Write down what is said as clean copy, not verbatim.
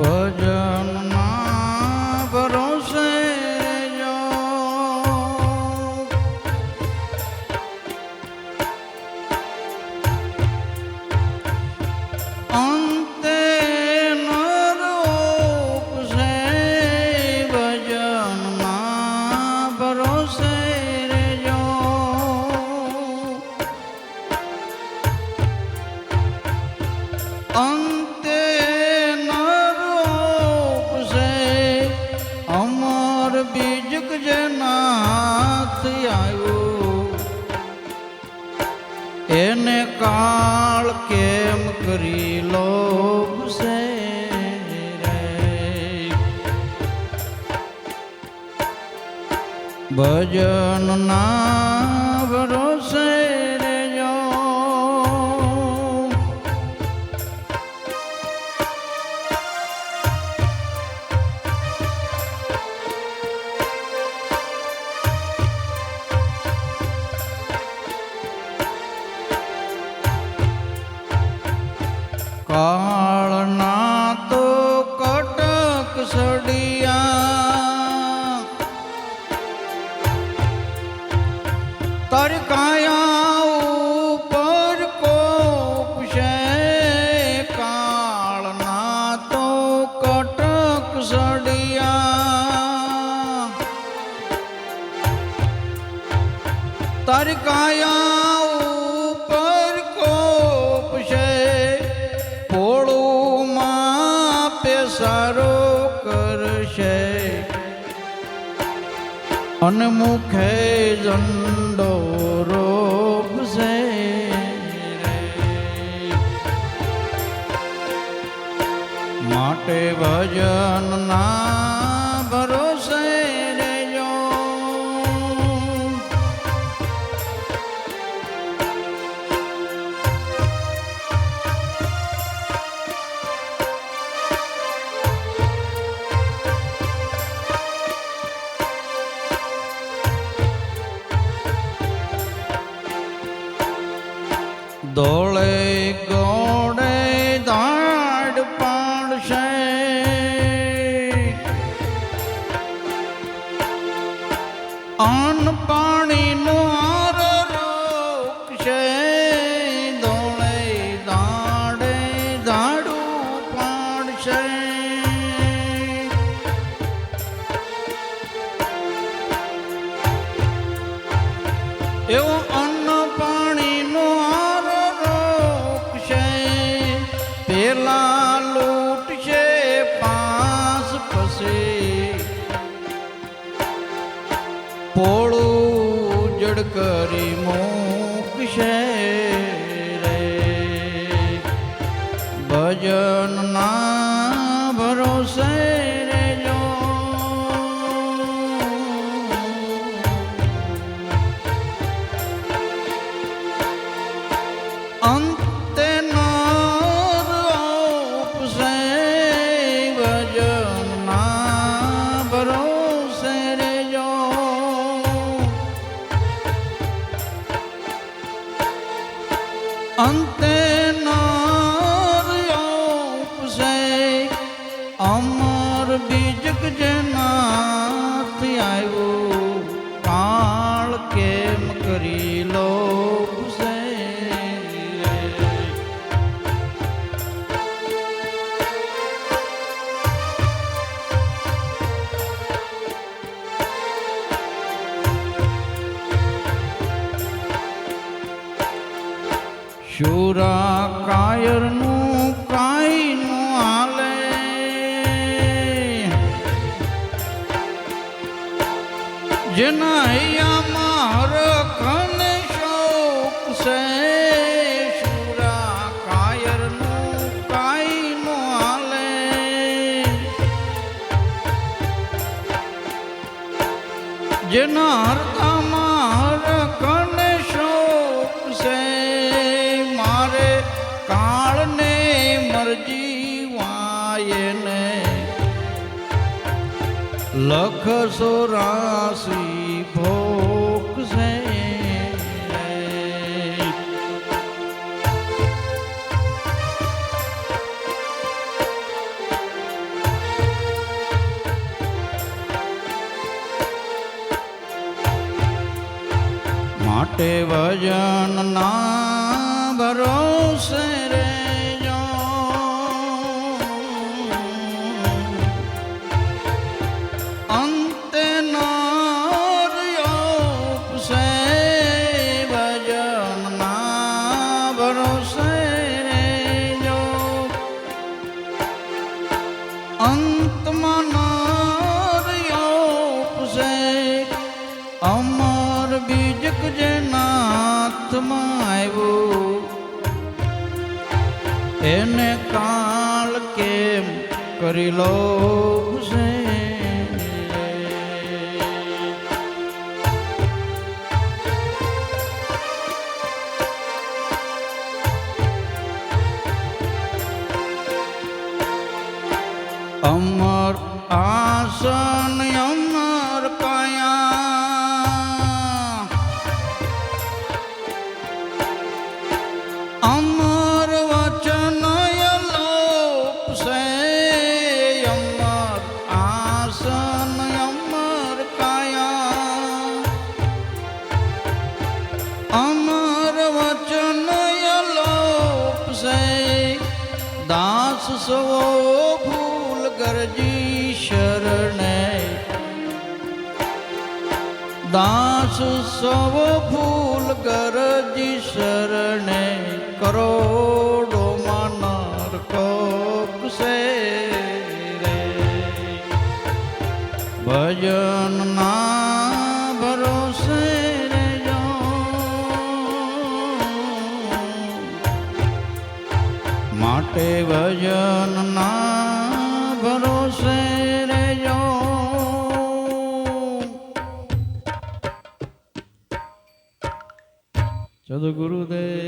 ભજનના ભરોસે જો અંતે નરોપસે ભજનના ભરોસે રેજો અંતે બીજક જનાથ આવ્યો એને કાળ કેમ કરી લોભશે રે ભજનના ભરોસે રેજો કાળના તો કટક સડિયા તારી કાયા ઉપર કોપશે કાળના તો કટક સડિયા તારી કાયા ઉપર કોપશે સારો કરશે અને મુખે ઝંડો રોપશે માટે ભજનના ભરોસે રેજો દોળે ગોળે દાડ પાડશે અન્ન પાણીનો આર રોકશે દોળે દાડે દાડું પાડશે એવો અન્ન પાણીનો પેલા લૂટશે પાસ પછી પોળું જડ કરી મૂકશે રે ભજનના ભરોસે રેજો અંતે અંતે નારયોપસે અમર બીજક જનાથ આવ્યો કાળ કેમ કરી લોભશે શુરા કાયરનું કાઈનું હાલે જેના હૈયામાં હરખને શોક છે શુરા કાયરનું કાઈનું હાલે જેના હરતામાં હરખને શોક છે કાળને મરજી વાયને લખ 84 ભોગ છે એને કાળ કેમ કરી લોભ છે. અમર આસન અમર કાયા, અમર વચન અલોપ છે. અમર આસન અમર કાયા, અમર વચન અલોપ છે. દાસ સવો ગરજી શરણે, દાસ સવ ફૂલ ગરજી શરણે. કરોડો માનર કોપ સે રે, ભજન ના ભરોસે રેજો, માટે ભજન ના ભરોસે રેજો. સદગુરુદેવ.